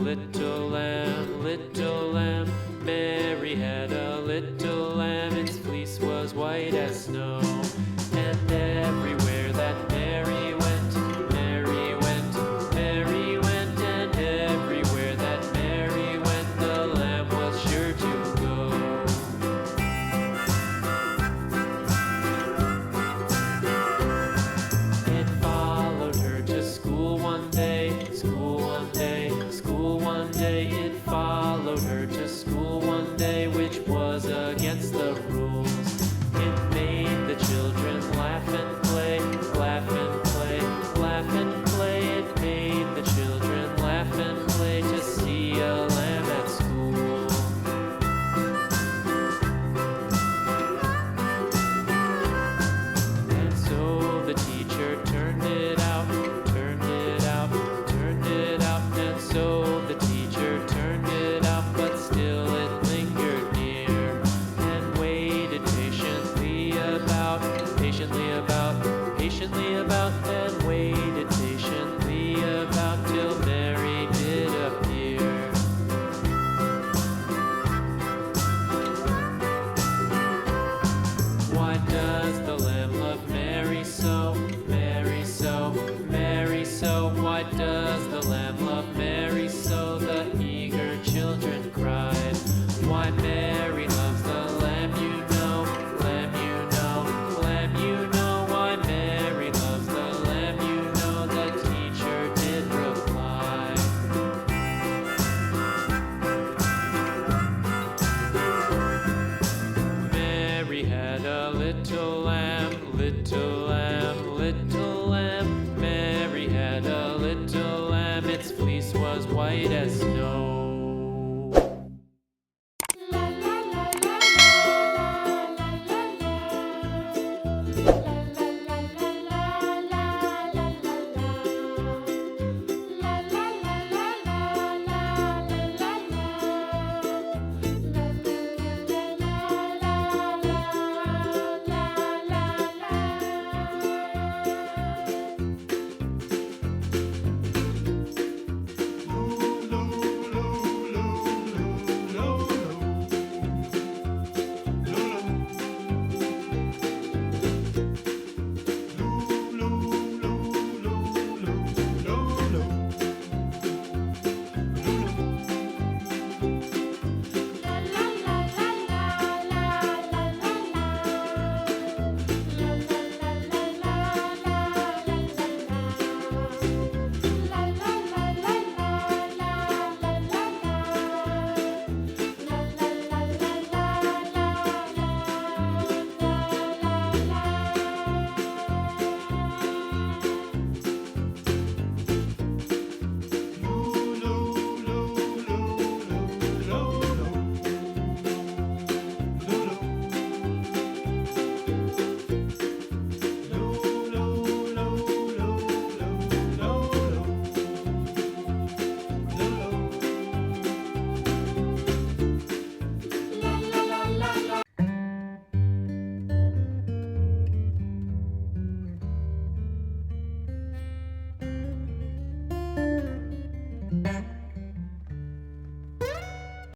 little lamb, little lamb. Mary had a little lamb, its fleece was white as snow. And everywhere that Mary went, Mary went, Mary went, and everywhere that Mary went, the lamb was sure to go. It followed her to school one day, school one day, school one day. It followed her to school one day, which was against the rules. It made the children laugh and play, laugh and play, laugh and play. It made the children laugh and play to see a lamb at school. And so the teacher turned it out, turned it out, turned it out. And so the teacher turned it out, but still it lingered near and waited patiently about, patiently about, patiently about, and waited patiently about till Mary did appear. Why does the lamb love Mary so, Mary so, Mary so? Why does the lamb love Mary so? The eager children cried. Why Mary loves the lamb, you know, lamb, you know, lamb, you know. Why Mary loves the lamb, you know, the teacher did reply. Mary had a little lamb, little lamb, little lamb. Mary had a little lamb, its fleece was white as snow.